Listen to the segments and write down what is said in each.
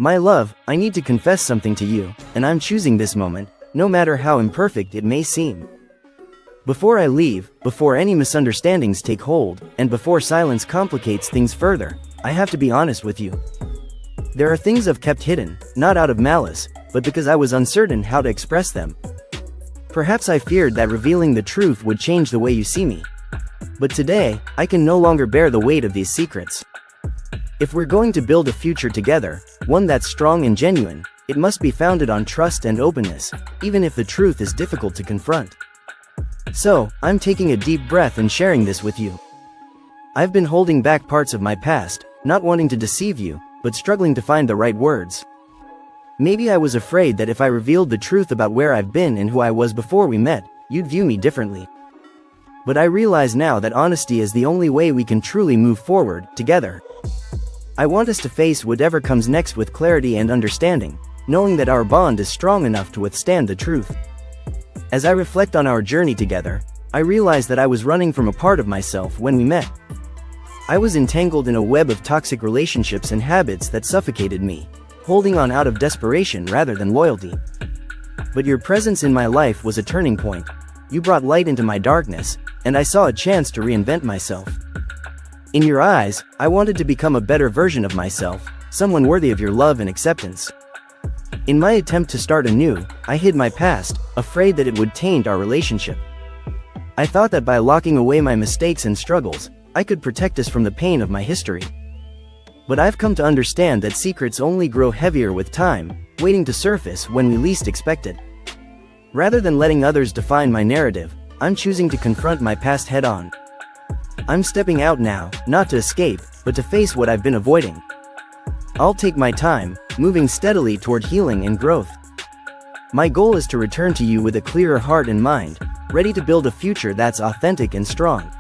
My love, I need to confess something to you, and I'm choosing this moment, no matter how imperfect it may seem. Before I leave, before any misunderstandings take hold, and before silence complicates things further, I have to be honest with you. There are things I've kept hidden, not out of malice, but because I was uncertain how to express them. Perhaps I feared that revealing the truth would change the way you see me. But today, I can no longer bear the weight of these secrets. If we're going to build a future together, one that's strong and genuine, it must be founded on trust and openness, even if the truth is difficult to confront. So, I'm taking a deep breath and sharing this with you. I've been holding back parts of my past, not wanting to deceive you, but struggling to find the right words. Maybe I was afraid that if I revealed the truth about where I've been and who I was before we met, you'd view me differently. But I realize now that honesty is the only way we can truly move forward, together. I want us to face whatever comes next with clarity and understanding, knowing that our bond is strong enough to withstand the truth. As I reflect on our journey together, I realize that I was running from a part of myself when we met. I was entangled in a web of toxic relationships and habits that suffocated me, holding on out of desperation rather than loyalty. But your presence in my life was a turning point. You brought light into my darkness, and I saw a chance to reinvent myself. In your eyes, I wanted to become a better version of myself, someone worthy of your love and acceptance. In my attempt to start anew, I hid my past, afraid that it would taint our relationship. I thought that by locking away my mistakes and struggles, I could protect us from the pain of my history. But I've come to understand that secrets only grow heavier with time, waiting to surface when we least expect it. Rather than letting others define my narrative, I'm choosing to confront my past head-on. I'm stepping out now, not to escape, but to face what I've been avoiding. I'll take my time, moving steadily toward healing and growth. My goal is to return to you with a clearer heart and mind, ready to build a future that's authentic and strong.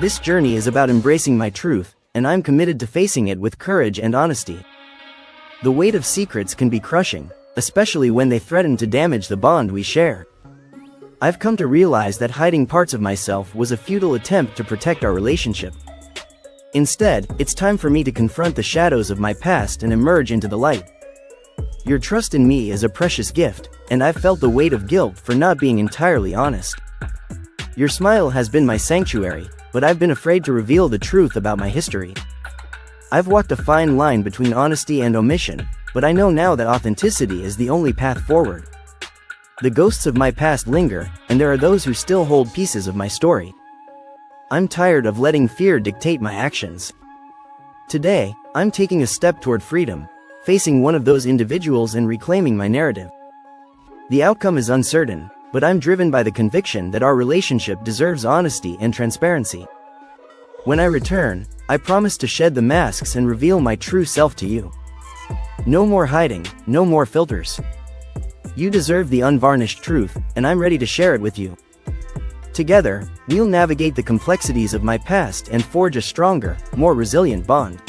This journey is about embracing my truth, and I'm committed to facing it with courage and honesty. The weight of secrets can be crushing, especially when they threaten to damage the bond we share. I've come to realize that hiding parts of myself was a futile attempt to protect our relationship. Instead, it's time for me to confront the shadows of my past and emerge into the light. Your trust in me is a precious gift, and I've felt the weight of guilt for not being entirely honest. Your smile has been my sanctuary, but I've been afraid to reveal the truth about my history. I've walked a fine line between honesty and omission, but I know now that authenticity is the only path forward. The ghosts of my past linger, and there are those who still hold pieces of my story. I'm tired of letting fear dictate my actions. Today, I'm taking a step toward freedom, facing one of those individuals and reclaiming my narrative. The outcome is uncertain, but I'm driven by the conviction that our relationship deserves honesty and transparency. When I return, I promise to shed the masks and reveal my true self to you. No more hiding, no more filters. You deserve the unvarnished truth, and I'm ready to share it with you. Together, we'll navigate the complexities of my past and forge a stronger, more resilient bond.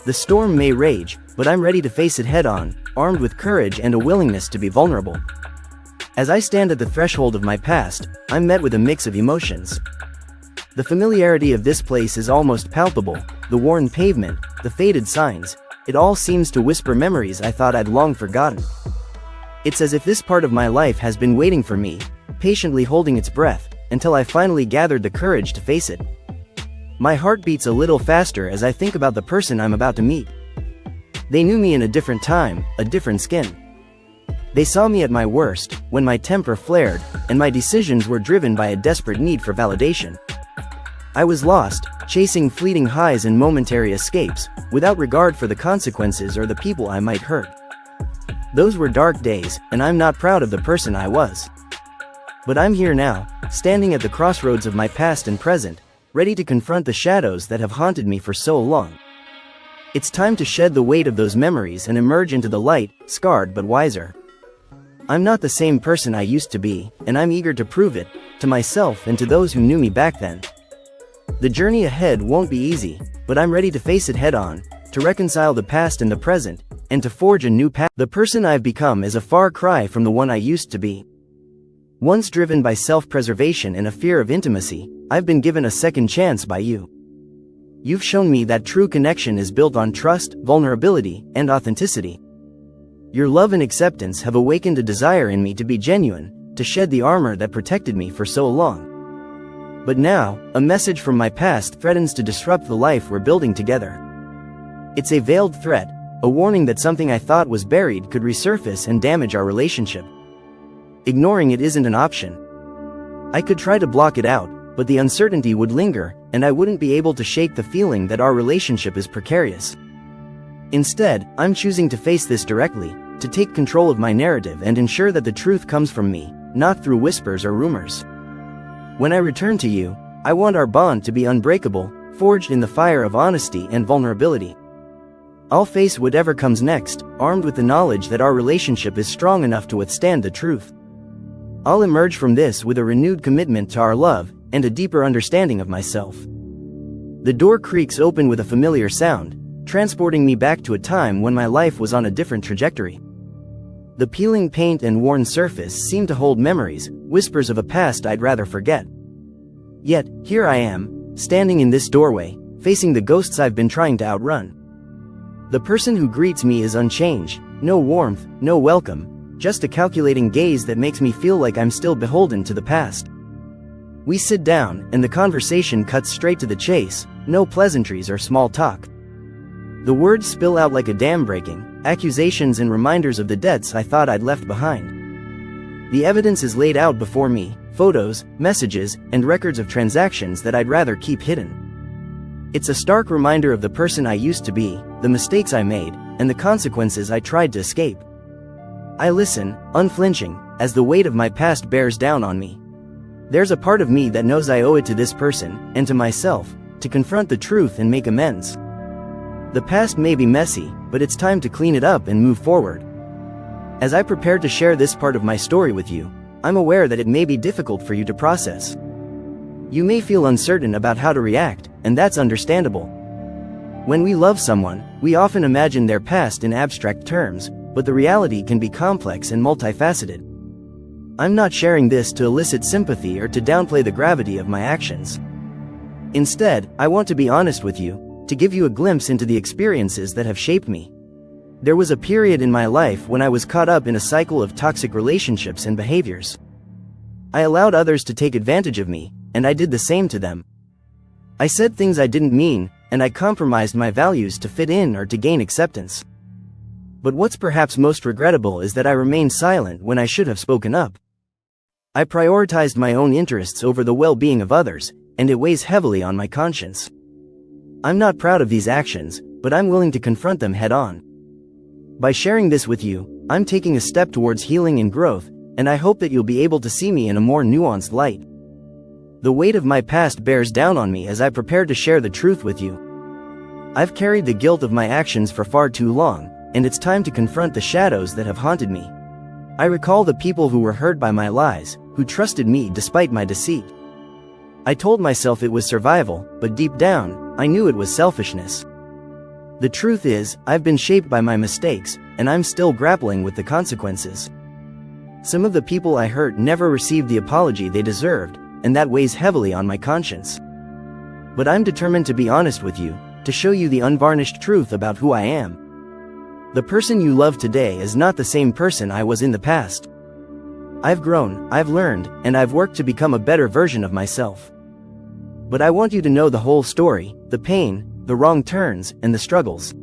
The storm may rage, but I'm ready to face it head-on, armed with courage and a willingness to be vulnerable. As I stand at the threshold of my past, I'm met with a mix of emotions. The familiarity of this place is almost palpable, the worn pavement, the faded signs, it all seems to whisper memories I thought I'd long forgotten. It's as if this part of my life has been waiting for me, patiently holding its breath, until I finally gathered the courage to face it. My heart beats a little faster as I think about the person I'm about to meet. They knew me in a different time, a different skin. They saw me at my worst, when my temper flared, and my decisions were driven by a desperate need for validation. I was lost, chasing fleeting highs and momentary escapes, without regard for the consequences or the people I might hurt. Those were dark days, and I'm not proud of the person I was. But I'm here now, standing at the crossroads of my past and present, ready to confront the shadows that have haunted me for so long. It's time to shed the weight of those memories and emerge into the light, scarred but wiser. I'm not the same person I used to be, and I'm eager to prove it, to myself and to those who knew me back then. The journey ahead won't be easy, but I'm ready to face it head-on, to reconcile the past and the present, and to forge a new path. The person I've become is a far cry from the one I used to be. Once driven by self-preservation and a fear of intimacy, I've been given a second chance by you. You've shown me that true connection is built on trust, vulnerability, and authenticity. Your love and acceptance have awakened a desire in me to be genuine, to shed the armor that protected me for so long. But now, a message from my past threatens to disrupt the life we're building together. It's a veiled threat, a warning that something I thought was buried could resurface and damage our relationship. Ignoring it isn't an option. I could try to block it out, but the uncertainty would linger, and I wouldn't be able to shake the feeling that our relationship is precarious. Instead, I'm choosing to face this directly, to take control of my narrative and ensure that the truth comes from me, not through whispers or rumors. When I return to you, I want our bond to be unbreakable, forged in the fire of honesty and vulnerability. I'll face whatever comes next, armed with the knowledge that our relationship is strong enough to withstand the truth. I'll emerge from this with a renewed commitment to our love, and a deeper understanding of myself. The door creaks open with a familiar sound, transporting me back to a time when my life was on a different trajectory. The peeling paint and worn surface seemed to hold memories, whispers of a past I'd rather forget. Yet, here I am, standing in this doorway, facing the ghosts I've been trying to outrun. The person who greets me is unchanged, no warmth, no welcome, just a calculating gaze that makes me feel like I'm still beholden to the past. We sit down, and the conversation cuts straight to the chase, no pleasantries or small talk. The words spill out like a dam breaking, accusations and reminders of the debts I thought I'd left behind. The evidence is laid out before me, photos, messages, and records of transactions that I'd rather keep hidden. It's a stark reminder of the person I used to be, the mistakes I made, and the consequences I tried to escape. I listen, unflinching, as the weight of my past bears down on me. There's a part of me that knows I owe it to this person, and to myself, to confront the truth and make amends. The past may be messy, but it's time to clean it up and move forward. As I prepare to share this part of my story with you, I'm aware that it may be difficult for you to process. You may feel uncertain about how to react, and that's understandable. When we love someone, we often imagine their past in abstract terms, but the reality can be complex and multifaceted. I'm not sharing this to elicit sympathy or to downplay the gravity of my actions. Instead, I want to be honest with you, to give you a glimpse into the experiences that have shaped me. There was a period in my life when I was caught up in a cycle of toxic relationships and behaviors. I allowed others to take advantage of me, and I did the same to them. I said things I didn't mean, and I compromised my values to fit in or to gain acceptance. But what's perhaps most regrettable is that I remained silent when I should have spoken up. I prioritized my own interests over the well-being of others, and it weighs heavily on my conscience. I'm not proud of these actions, but I'm willing to confront them head-on. By sharing this with you, I'm taking a step towards healing and growth, and I hope that you'll be able to see me in a more nuanced light. The weight of my past bears down on me as I prepare to share the truth with you. I've carried the guilt of my actions for far too long, and it's time to confront the shadows that have haunted me. I recall the people who were hurt by my lies, who trusted me despite my deceit. I told myself it was survival, but deep down, I knew it was selfishness. The truth is, I've been shaped by my mistakes, and I'm still grappling with the consequences. Some of the people I hurt never received the apology they deserved, and that weighs heavily on my conscience. But I'm determined to be honest with you, to show you the unvarnished truth about who I am. The person you love today is not the same person I was in the past. I've grown, I've learned, and I've worked to become a better version of myself. But I want you to know the whole story, the pain, the wrong turns, and the struggles.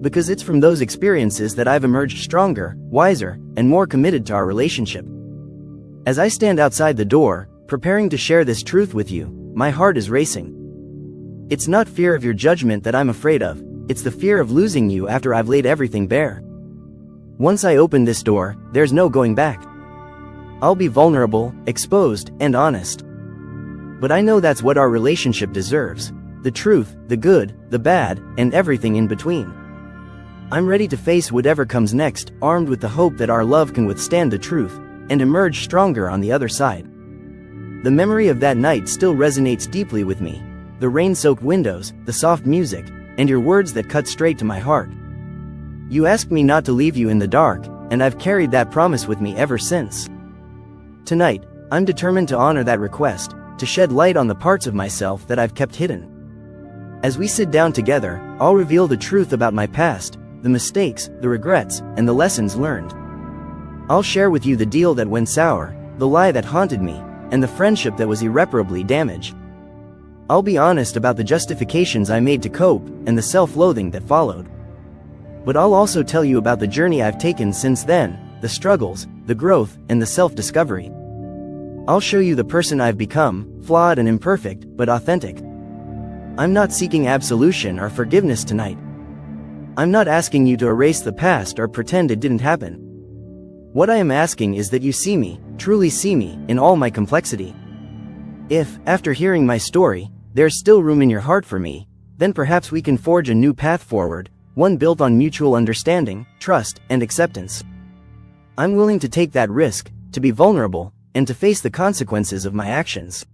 Because it's from those experiences that I've emerged stronger, wiser, and more committed to our relationship. As I stand outside the door, preparing to share this truth with you, my heart is racing. It's not fear of your judgment that I'm afraid of, it's the fear of losing you after I've laid everything bare. Once I open this door, there's no going back. I'll be vulnerable, exposed, and honest. But I know that's what our relationship deserves. The truth, the good, the bad, and everything in between. I'm ready to face whatever comes next, armed with the hope that our love can withstand the truth, and emerge stronger on the other side. The memory of that night still resonates deeply with me. The rain-soaked windows, the soft music, and your words that cut straight to my heart. You asked me not to leave you in the dark, and I've carried that promise with me ever since. Tonight, I'm determined to honor that request, to shed light on the parts of myself that I've kept hidden. As we sit down together, I'll reveal the truth about my past, the mistakes, the regrets, and the lessons learned. I'll share with you the deal that went sour, the lie that haunted me, and the friendship that was irreparably damaged. I'll be honest about the justifications I made to cope, and the self-loathing that followed. But I'll also tell you about the journey I've taken since then, the struggles, the growth, and the self-discovery. I'll show you the person I've become, flawed and imperfect, but authentic. I'm not seeking absolution or forgiveness tonight. I'm not asking you to erase the past or pretend it didn't happen. What I am asking is that you see me, truly see me, in all my complexity. If, after hearing my story, there's still room in your heart for me, then perhaps we can forge a new path forward, one built on mutual understanding, trust, and acceptance. I'm willing to take that risk, to be vulnerable, and to face the consequences of my actions.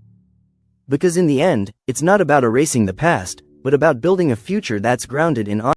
Because in the end, it's not about erasing the past, but about building a future that's grounded in honesty.